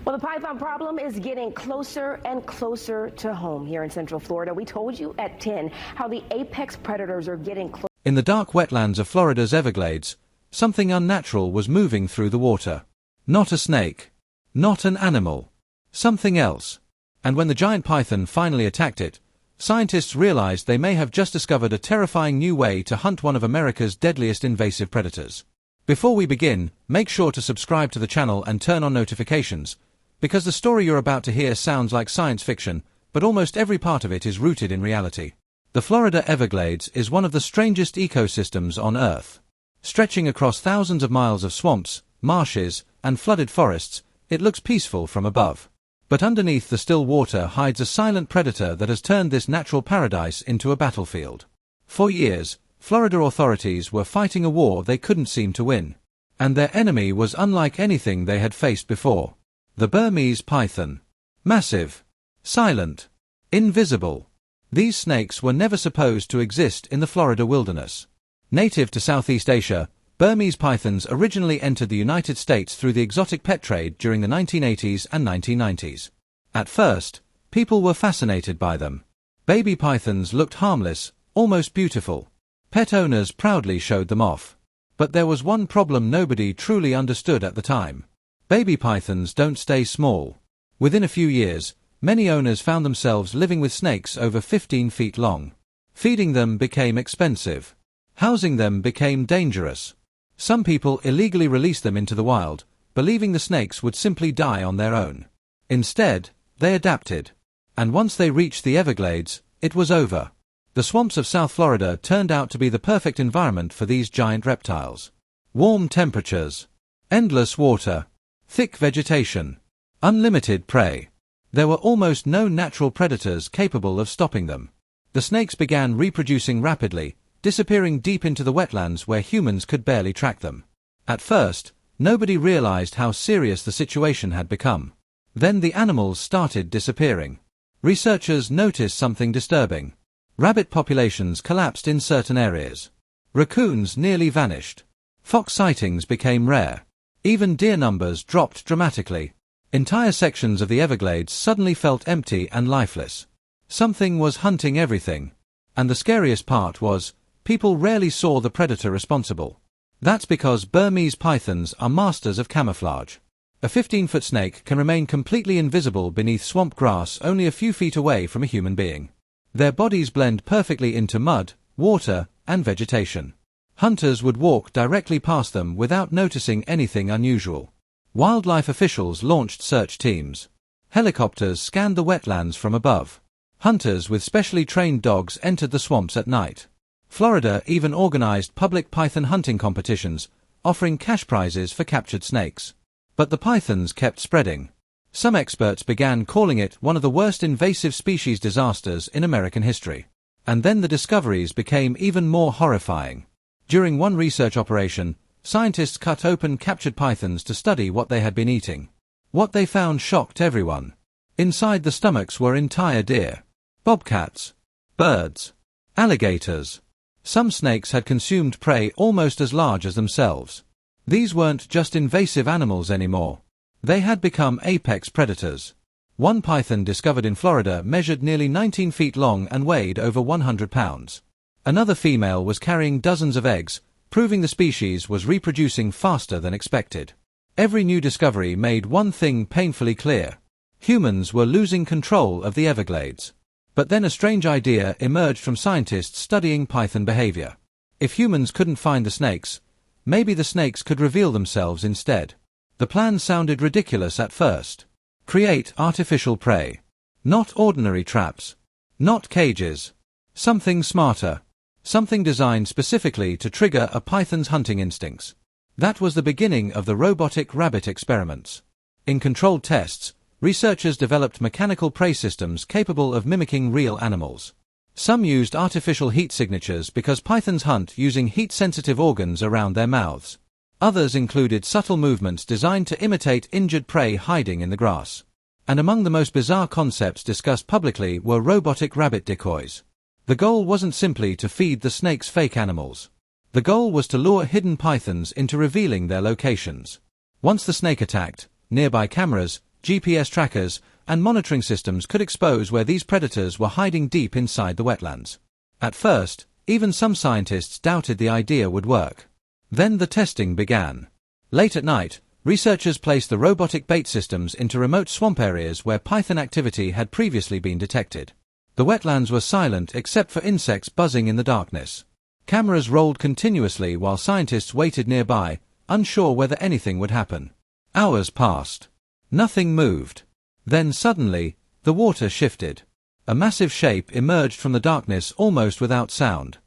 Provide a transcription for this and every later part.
Well, the python problem is getting closer and closer to home here in Central Florida. We told you at 10 how the apex predators are getting close. In the dark wetlands of Florida's Everglades, something unnatural was moving through the water. Not a snake. Not an animal. Something else. And when the giant python finally attacked it, scientists realized they may have just discovered a terrifying new way to hunt one of America's deadliest invasive predators. Before we begin, make sure to subscribe to the channel and turn on notifications, because the story you're about to hear sounds like science fiction, but almost every part of it is rooted in reality. The Florida Everglades is one of the strangest ecosystems on Earth. Stretching across thousands of miles of swamps, marshes, and flooded forests, it looks peaceful from above. But underneath the still water hides a silent predator that has turned this natural paradise into a battlefield. For years, Florida authorities were fighting a war they couldn't seem to win. And their enemy was unlike anything they had faced before. The Burmese python. Massive. Silent. Invisible. These snakes were never supposed to exist in the Florida wilderness. Native to Southeast Asia, Burmese pythons originally entered the United States through the exotic pet trade during the 1980s and 1990s. At first, people were fascinated by them. Baby pythons looked harmless, almost beautiful. Pet owners proudly showed them off. But there was one problem nobody truly understood at the time. Baby pythons don't stay small. Within a few years, many owners found themselves living with snakes over 15 feet long. Feeding them became expensive. Housing them became dangerous. Some people illegally released them into the wild, believing the snakes would simply die on their own. Instead, they adapted. And once they reached the Everglades, it was over. The swamps of South Florida turned out to be the perfect environment for these giant reptiles. Warm temperatures. Endless water. Thick vegetation. Unlimited prey. There were almost no natural predators capable of stopping them. The snakes began reproducing rapidly, disappearing deep into the wetlands where humans could barely track them. At first, nobody realized how serious the situation had become. Then the animals started disappearing. Researchers noticed something disturbing. Rabbit populations collapsed in certain areas. Raccoons nearly vanished. Fox sightings became rare. Even deer numbers dropped dramatically. Entire sections of the Everglades suddenly felt empty and lifeless. Something was hunting everything. And the scariest part was, people rarely saw the predator responsible. That's because Burmese pythons are masters of camouflage. A 15-foot snake can remain completely invisible beneath swamp grass only a few feet away from a human being. Their bodies blend perfectly into mud, water, and vegetation. Hunters would walk directly past them without noticing anything unusual. Wildlife officials launched search teams. Helicopters scanned the wetlands from above. Hunters with specially trained dogs entered the swamps at night. Florida even organized public python hunting competitions, offering cash prizes for captured snakes. But the pythons kept spreading. Some experts began calling it one of the worst invasive species disasters in American history. And then the discoveries became even more horrifying. During one research operation, scientists cut open captured pythons to study what they had been eating. What they found shocked everyone. Inside the stomachs were entire deer, bobcats, birds, alligators. Some snakes had consumed prey almost as large as themselves. These weren't just invasive animals anymore. They had become apex predators. One python discovered in Florida measured nearly 19 feet long and weighed over 100 pounds. Another female was carrying dozens of eggs, proving the species was reproducing faster than expected. Every new discovery made one thing painfully clear. Humans were losing control of the Everglades. But then a strange idea emerged from scientists studying python behavior. If humans couldn't find the snakes, maybe the snakes could reveal themselves instead. The plan sounded ridiculous at first. Create artificial prey. Not ordinary traps. Not cages. Something smarter. Something designed specifically to trigger a python's hunting instincts. That was the beginning of the robotic rabbit experiments. In controlled tests, researchers developed mechanical prey systems capable of mimicking real animals. Some used artificial heat signatures because pythons hunt using heat-sensitive organs around their mouths. Others included subtle movements designed to imitate injured prey hiding in the grass. And among the most bizarre concepts discussed publicly were robotic rabbit decoys. The goal wasn't simply to feed the snakes fake animals. The goal was to lure hidden pythons into revealing their locations. Once the snake attacked, nearby cameras, GPS trackers, and monitoring systems could expose where these predators were hiding deep inside the wetlands. At first, even some scientists doubted the idea would work. Then the testing began. Late at night, researchers placed the robotic bait systems into remote swamp areas where python activity had previously been detected. The wetlands were silent except for insects buzzing in the darkness. Cameras rolled continuously while scientists waited nearby, unsure whether anything would happen. Hours passed. Nothing moved. Then suddenly, the water shifted. A massive shape emerged from the darkness almost without sound.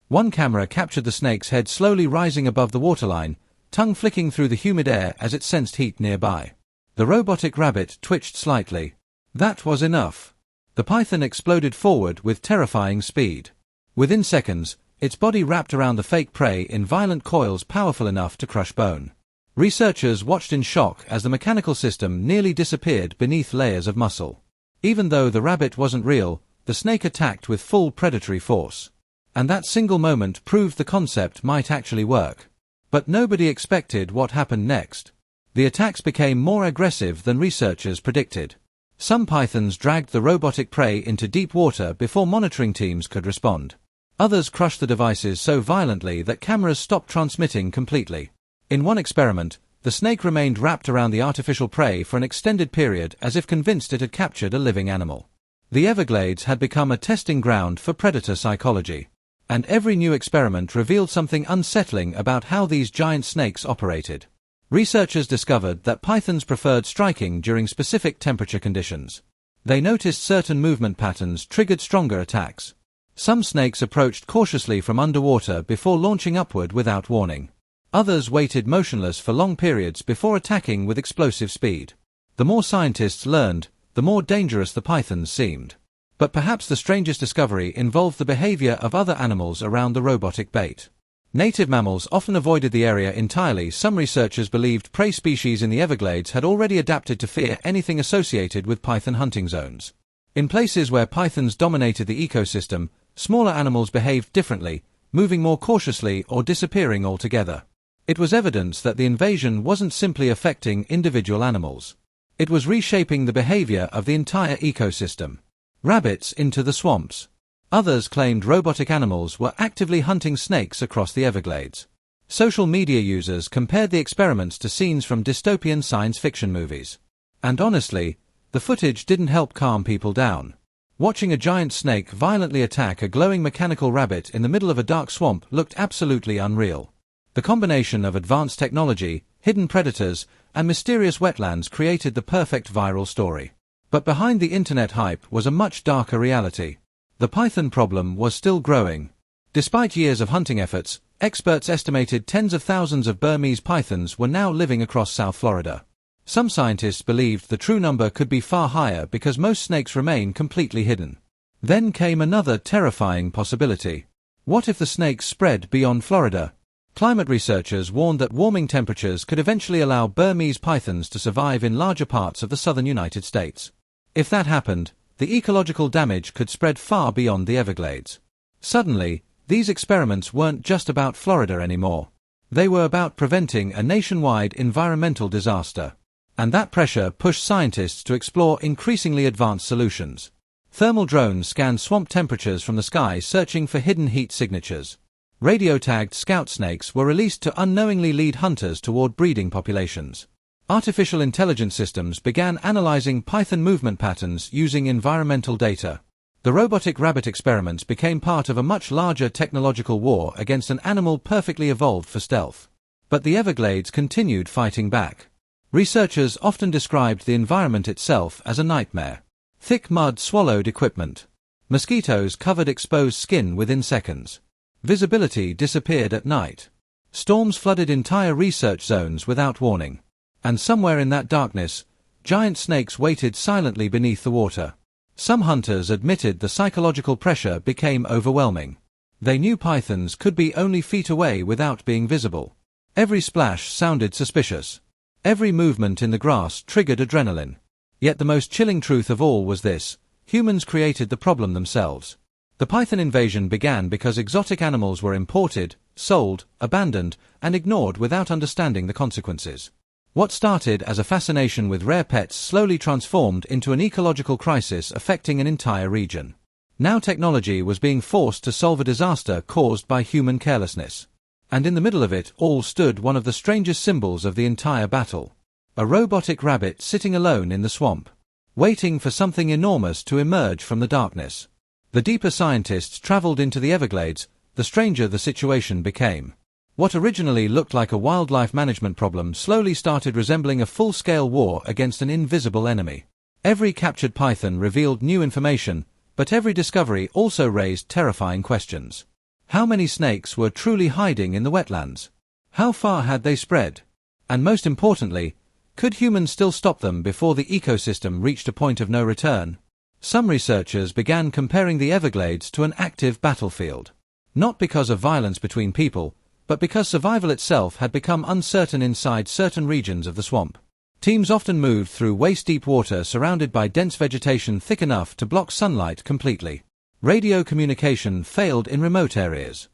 One camera captured the snake's head slowly rising above the waterline, tongue flicking through the humid air as it sensed heat nearby. The robotic rabbit twitched slightly. That was enough. The python exploded forward with terrifying speed. Within seconds, its body wrapped around the fake prey in violent coils powerful enough to crush bone. Researchers watched in shock as the mechanical system nearly disappeared beneath layers of muscle. Even though the rabbit wasn't real, the snake attacked with full predatory force. And that single moment proved the concept might actually work. But nobody expected what happened next. The attacks became more aggressive than researchers predicted. Some pythons dragged the robotic prey into deep water before monitoring teams could respond. Others crushed the devices so violently that cameras stopped transmitting completely. In one experiment, the snake remained wrapped around the artificial prey for an extended period as if convinced it had captured a living animal. The Everglades had become a testing ground for predator psychology. And every new experiment revealed something unsettling about how these giant snakes operated. Researchers discovered that pythons preferred striking during specific temperature conditions. They noticed certain movement patterns triggered stronger attacks. Some snakes approached cautiously from underwater before launching upward without warning. Others waited motionless for long periods before attacking with explosive speed. The more scientists learned, the more dangerous the pythons seemed. But perhaps the strangest discovery involved the behavior of other animals around the robotic bait. Native mammals often avoided the area entirely. Some researchers believed prey species in the Everglades had already adapted to fear anything associated with python hunting zones. In places where pythons dominated the ecosystem, smaller animals behaved differently, moving more cautiously or disappearing altogether. It was evidence that the invasion wasn't simply affecting individual animals. It was reshaping the behavior of the entire ecosystem. Rabbits into the swamps. Others claimed robotic animals were actively hunting snakes across the Everglades. Social media users compared the experiments to scenes from dystopian science fiction movies. And honestly, the footage didn't help calm people down. Watching a giant snake violently attack a glowing mechanical rabbit in the middle of a dark swamp looked absolutely unreal. The combination of advanced technology, hidden predators, and mysterious wetlands created the perfect viral story. But behind the internet hype was a much darker reality. The python problem was still growing. Despite years of hunting efforts, experts estimated tens of thousands of Burmese pythons were now living across South Florida. Some scientists believed the true number could be far higher because most snakes remain completely hidden. Then came another terrifying possibility. What if the snakes spread beyond Florida? Climate researchers warned that warming temperatures could eventually allow Burmese pythons to survive in larger parts of the southern United States. If that happened, the ecological damage could spread far beyond the Everglades. Suddenly, these experiments weren't just about Florida anymore. They were about preventing a nationwide environmental disaster. And that pressure pushed scientists to explore increasingly advanced solutions. Thermal drones scanned swamp temperatures from the sky searching for hidden heat signatures. Radio-tagged scout snakes were released to unknowingly lead hunters toward breeding populations. Artificial intelligence systems began analyzing python movement patterns using environmental data. The robotic rabbit experiments became part of a much larger technological war against an animal perfectly evolved for stealth. But the Everglades continued fighting back. Researchers often described the environment itself as a nightmare. Thick mud swallowed equipment. Mosquitoes covered exposed skin within seconds. Visibility disappeared at night. Storms flooded entire research zones without warning. And somewhere in that darkness, giant snakes waited silently beneath the water. Some hunters admitted the psychological pressure became overwhelming. They knew pythons could be only feet away without being visible. Every splash sounded suspicious. Every movement in the grass triggered adrenaline. Yet the most chilling truth of all was this: humans created the problem themselves. The python invasion began because exotic animals were imported, sold, abandoned, and ignored without understanding the consequences. What started as a fascination with rare pets slowly transformed into an ecological crisis affecting an entire region. Now technology was being forced to solve a disaster caused by human carelessness. And in the middle of it all stood one of the strangest symbols of the entire battle. A robotic rabbit sitting alone in the swamp, waiting for something enormous to emerge from the darkness. The deeper scientists traveled into the Everglades, the stranger the situation became. What originally looked like a wildlife management problem slowly started resembling a full-scale war against an invisible enemy. Every captured python revealed new information, but every discovery also raised terrifying questions. How many snakes were truly hiding in the wetlands? How far had they spread? And most importantly, could humans still stop them before the ecosystem reached a point of no return? Some researchers began comparing the Everglades to an active battlefield. Not because of violence between people, but because survival itself had become uncertain inside certain regions of the swamp. Teams often moved through waist-deep water surrounded by dense vegetation thick enough to block sunlight completely. Radio communication failed in remote areas.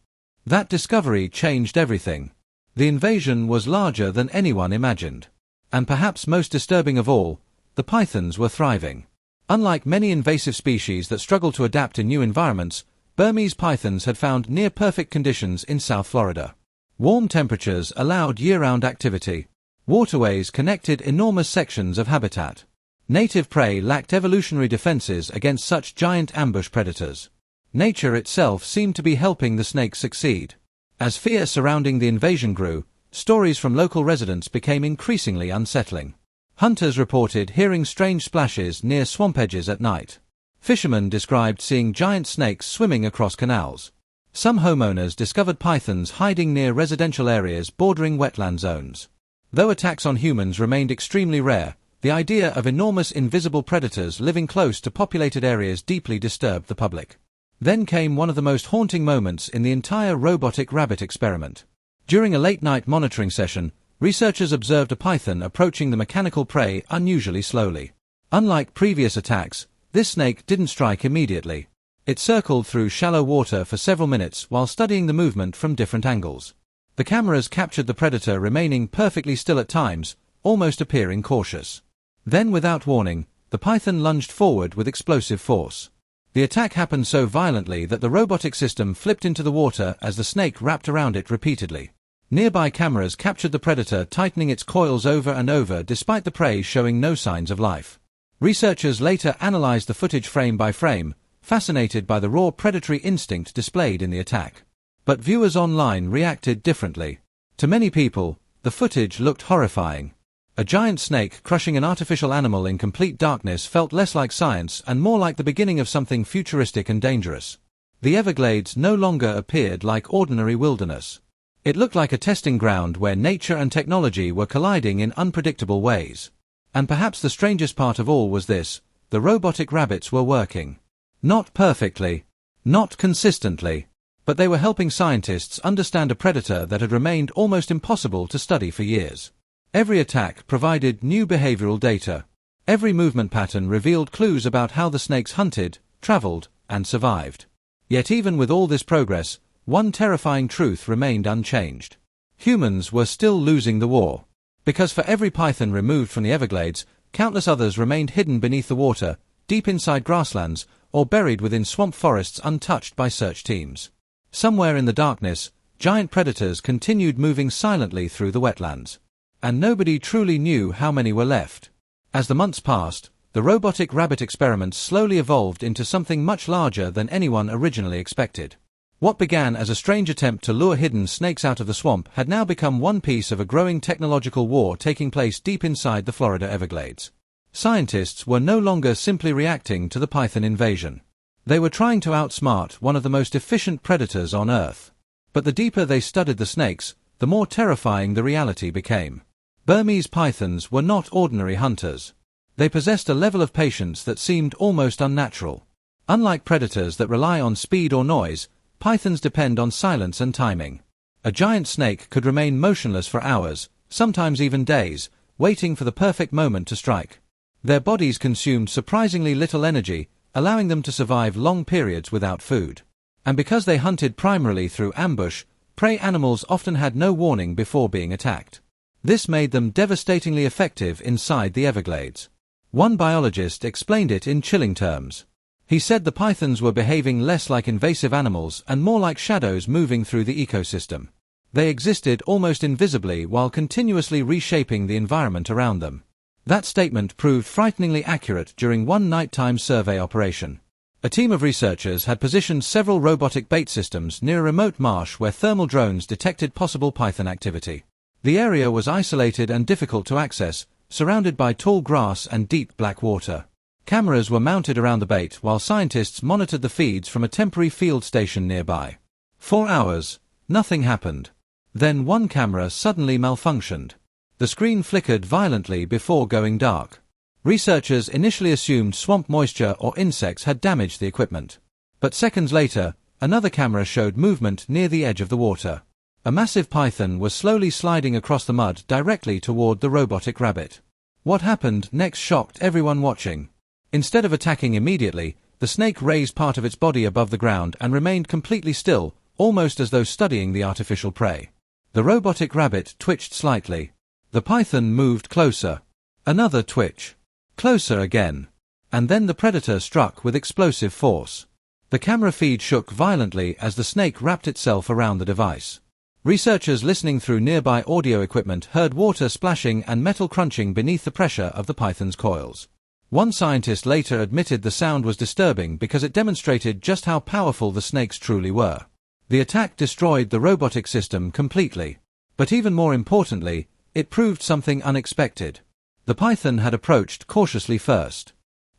That discovery changed everything. The invasion was larger than anyone imagined. And perhaps most disturbing of all, the pythons were thriving. Unlike many invasive species that struggle to adapt in new environments, Burmese pythons had found near-perfect conditions in South Florida. Warm temperatures allowed year-round activity. Waterways connected enormous sections of habitat. Native prey lacked evolutionary defenses against such giant ambush predators. Nature itself seemed to be helping the snakes succeed. As fear surrounding the invasion grew, stories from local residents became increasingly unsettling. Hunters reported hearing strange splashes near swamp edges at night. Fishermen described seeing giant snakes swimming across canals. Some homeowners discovered pythons hiding near residential areas bordering wetland zones. Though attacks on humans remained extremely rare, the idea of enormous invisible predators living close to populated areas deeply disturbed the public. Then came one of the most haunting moments in the entire robotic rabbit experiment. During a late-night monitoring session, researchers observed a python approaching the mechanical prey unusually slowly. Unlike previous attacks, this snake didn't strike immediately. It circled through shallow water for several minutes while studying the movement from different angles. The cameras captured the predator remaining perfectly still at times, almost appearing cautious. Then, without warning, the python lunged forward with explosive force. The attack happened so violently that the robotic system flipped into the water as the snake wrapped around it repeatedly. Nearby cameras captured the predator tightening its coils over and over despite the prey showing no signs of life. Researchers later analyzed the footage frame by frame, fascinated by the raw predatory instinct displayed in the attack. But viewers online reacted differently. To many people, the footage looked horrifying. A giant snake crushing an artificial animal in complete darkness felt less like science and more like the beginning of something futuristic and dangerous. The Everglades no longer appeared like ordinary wilderness. It looked like a testing ground where nature and technology were colliding in unpredictable ways. And perhaps the strangest part of all was this: the robotic rabbits were working. Not perfectly, not consistently, but they were helping scientists understand a predator that had remained almost impossible to study for years. Every attack provided new behavioral data. Every movement pattern revealed clues about how the snakes hunted, traveled, and survived. Yet even with all this progress, one terrifying truth remained unchanged. Humans were still losing the war. Because for every python removed from the Everglades, countless others remained hidden beneath the water, deep inside grasslands, or buried within swamp forests untouched by search teams. Somewhere in the darkness, giant predators continued moving silently through the wetlands. And nobody truly knew how many were left. As the months passed, the robotic rabbit experiment slowly evolved into something much larger than anyone originally expected. What began as a strange attempt to lure hidden snakes out of the swamp had now become one piece of a growing technological war taking place deep inside the Florida Everglades. Scientists were no longer simply reacting to the python invasion. They were trying to outsmart one of the most efficient predators on Earth. But the deeper they studied the snakes, the more terrifying the reality became. Burmese pythons were not ordinary hunters. They possessed a level of patience that seemed almost unnatural. Unlike predators that rely on speed or noise, pythons depend on silence and timing. A giant snake could remain motionless for hours, sometimes even days, waiting for the perfect moment to strike. Their bodies consumed surprisingly little energy, allowing them to survive long periods without food. And because they hunted primarily through ambush, prey animals often had no warning before being attacked. This made them devastatingly effective inside the Everglades. One biologist explained it in chilling terms. He said the pythons were behaving less like invasive animals and more like shadows moving through the ecosystem. They existed almost invisibly while continuously reshaping the environment around them. That statement proved frighteningly accurate during one nighttime survey operation. A team of researchers had positioned several robotic bait systems near a remote marsh where thermal drones detected possible python activity. The area was isolated and difficult to access, surrounded by tall grass and deep black water. Cameras were mounted around the bait while scientists monitored the feeds from a temporary field station nearby. For hours, nothing happened. Then one camera suddenly malfunctioned. The screen flickered violently before going dark. Researchers initially assumed swamp moisture or insects had damaged the equipment. But seconds later, another camera showed movement near the edge of the water. A massive python was slowly sliding across the mud directly toward the robotic rabbit. What happened next shocked everyone watching. Instead of attacking immediately, the snake raised part of its body above the ground and remained completely still, almost as though studying the artificial prey. The robotic rabbit twitched slightly. The python moved closer. Another twitch. Closer again. And then the predator struck with explosive force. The camera feed shook violently as the snake wrapped itself around the device. Researchers listening through nearby audio equipment heard water splashing and metal crunching beneath the pressure of the python's coils. One scientist later admitted the sound was disturbing because it demonstrated just how powerful the snakes truly were. The attack destroyed the robotic system completely. But even more importantly, it proved something unexpected. The python had approached cautiously first.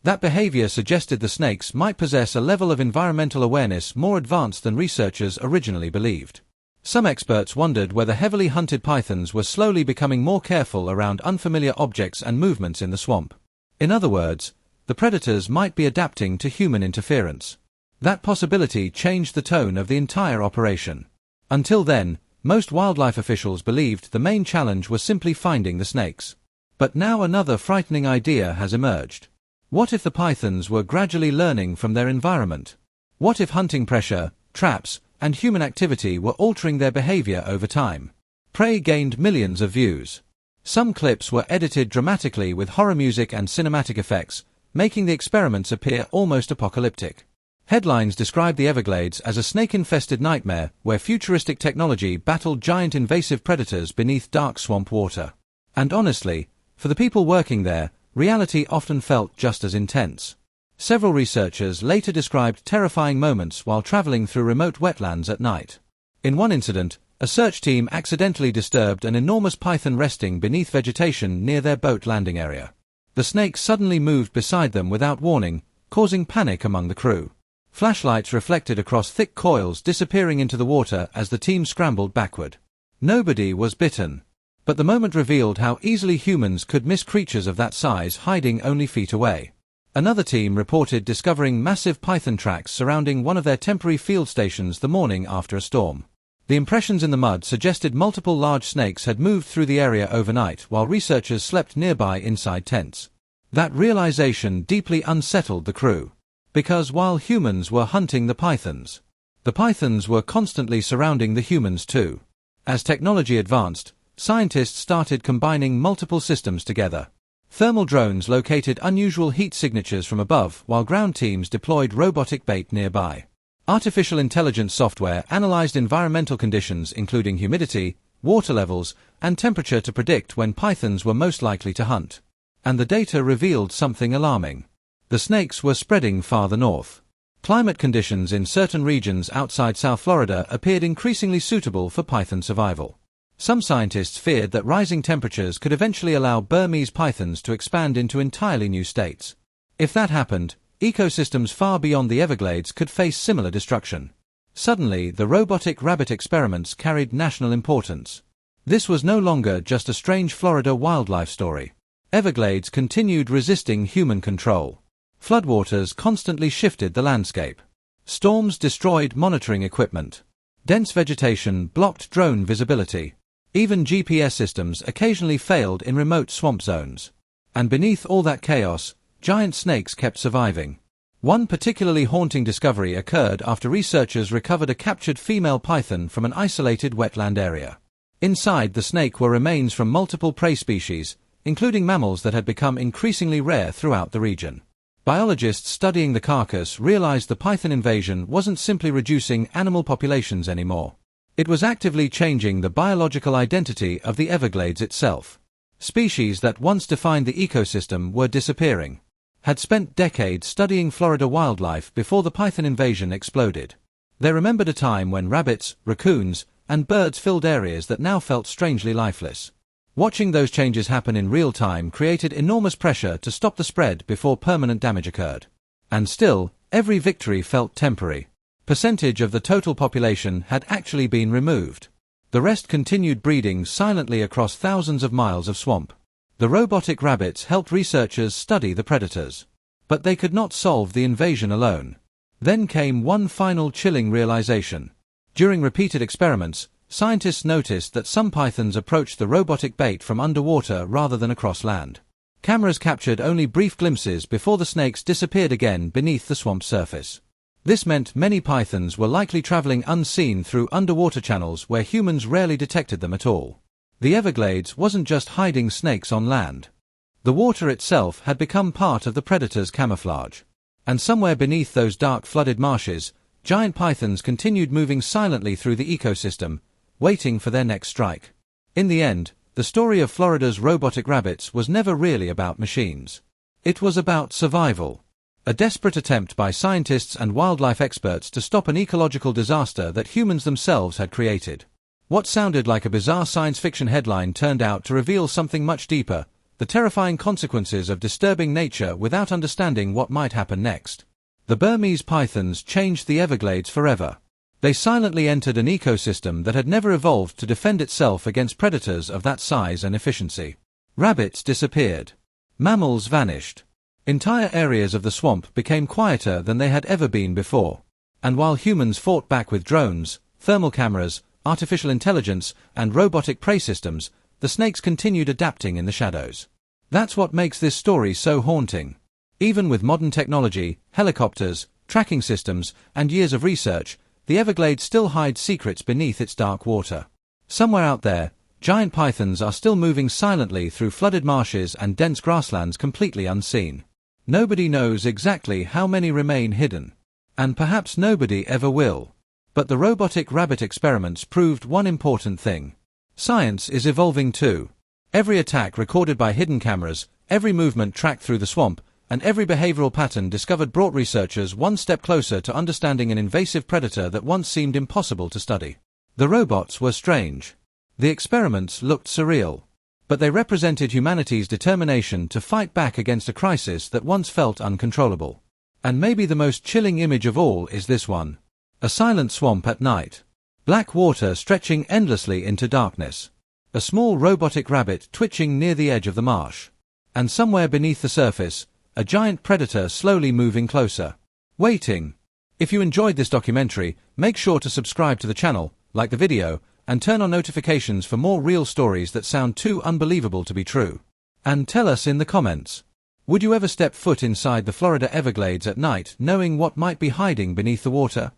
That behavior suggested the snakes might possess a level of environmental awareness more advanced than researchers originally believed. Some experts wondered whether heavily hunted pythons were slowly becoming more careful around unfamiliar objects and movements in the swamp. In other words, the predators might be adapting to human interference. That possibility changed the tone of the entire operation. Until then, most wildlife officials believed the main challenge was simply finding the snakes. But now another frightening idea has emerged. What if the pythons were gradually learning from their environment? What if hunting pressure, traps, and human activity were altering their behavior over time? Prey gained millions of views. Some clips were edited dramatically with horror music and cinematic effects, making the experiments appear almost apocalyptic. Headlines described the Everglades as a snake-infested nightmare where futuristic technology battled giant invasive predators beneath dark swamp water. And honestly, for the people working there, reality often felt just as intense. Several researchers later described terrifying moments while traveling through remote wetlands at night. In one incident, a search team accidentally disturbed an enormous python resting beneath vegetation near their boat landing area. The snake suddenly moved beside them without warning, causing panic among the crew. Flashlights reflected across thick coils, disappearing into the water as the team scrambled backward. Nobody was bitten. But the moment revealed how easily humans could miss creatures of that size hiding only feet away. Another team reported discovering massive python tracks surrounding one of their temporary field stations the morning after a storm. The impressions in the mud suggested multiple large snakes had moved through the area overnight while researchers slept nearby inside tents. That realization deeply unsettled the crew. Because while humans were hunting the pythons were constantly surrounding the humans too. As technology advanced, scientists started combining multiple systems together. Thermal drones located unusual heat signatures from above, while ground teams deployed robotic bait nearby. Artificial intelligence software analyzed environmental conditions including humidity, water levels, and temperature to predict when pythons were most likely to hunt. And the data revealed something alarming. The snakes were spreading farther north. Climate conditions in certain regions outside South Florida appeared increasingly suitable for python survival. Some scientists feared that rising temperatures could eventually allow Burmese pythons to expand into entirely new states. If that happened, ecosystems far beyond the Everglades could face similar destruction. Suddenly, the robotic rabbit experiments carried national importance. This was no longer just a strange Florida wildlife story. Everglades continued resisting human control. Floodwaters constantly shifted the landscape. Storms destroyed monitoring equipment. Dense vegetation blocked drone visibility. Even GPS systems occasionally failed in remote swamp zones. And beneath all that chaos, giant snakes kept surviving. One particularly haunting discovery occurred after researchers recovered a captured female python from an isolated wetland area. Inside the snake were remains from multiple prey species, including mammals that had become increasingly rare throughout the region. Biologists studying the carcass realized the python invasion wasn't simply reducing animal populations anymore. It was actively changing the biological identity of the Everglades itself. Species that once defined the ecosystem were disappearing. Had spent decades studying Florida wildlife before the python invasion exploded. They remembered a time when rabbits, raccoons, and birds filled areas that now felt strangely lifeless. Watching those changes happen in real time created enormous pressure to stop the spread before permanent damage occurred. And still, every victory felt temporary. Percentage of the total population had actually been removed. The rest continued breeding silently across thousands of miles of swamp. The robotic rabbits helped researchers study the predators. But they could not solve the invasion alone. Then came one final chilling realization. During repeated experiments, scientists noticed that some pythons approached the robotic bait from underwater rather than across land. Cameras captured only brief glimpses before the snakes disappeared again beneath the swamp surface. This meant many pythons were likely traveling unseen through underwater channels where humans rarely detected them at all. The Everglades wasn't just hiding snakes on land. The water itself had become part of the predator's camouflage. And somewhere beneath those dark flooded marshes, giant pythons continued moving silently through the ecosystem, waiting for their next strike. In the end, the story of Florida's robotic rabbits was never really about machines. It was about survival. A desperate attempt by scientists and wildlife experts to stop an ecological disaster that humans themselves had created. What sounded like a bizarre science fiction headline turned out to reveal something much deeper: the terrifying consequences of disturbing nature without understanding what might happen next. The Burmese pythons changed the Everglades forever. They silently entered an ecosystem that had never evolved to defend itself against predators of that size and efficiency. Rabbits disappeared. Mammals vanished. Entire areas of the swamp became quieter than they had ever been before. And while humans fought back with drones, thermal cameras, artificial intelligence, and robotic prey systems, the snakes continued adapting in the shadows. That's what makes this story so haunting. Even with modern technology, helicopters, tracking systems, and years of research, the Everglades still hides secrets beneath its dark water. Somewhere out there, giant pythons are still moving silently through flooded marshes and dense grasslands completely unseen. Nobody knows exactly how many remain hidden. And perhaps nobody ever will. But the robotic rabbit experiments proved one important thing. Science is evolving too. Every attack recorded by hidden cameras, every movement tracked through the swamp, and every behavioral pattern discovered brought researchers one step closer to understanding an invasive predator that once seemed impossible to study. The robots were strange. The experiments looked surreal. But they represented humanity's determination to fight back against a crisis that once felt uncontrollable. And maybe the most chilling image of all is this one. A silent swamp at night. Black water stretching endlessly into darkness. A small robotic rabbit twitching near the edge of the marsh. And somewhere beneath the surface, a giant predator slowly moving closer. Waiting. If you enjoyed this documentary, make sure to subscribe to the channel, like the video, and turn on notifications for more real stories that sound too unbelievable to be true. And tell us in the comments. Would you ever step foot inside the Florida Everglades at night knowing what might be hiding beneath the water?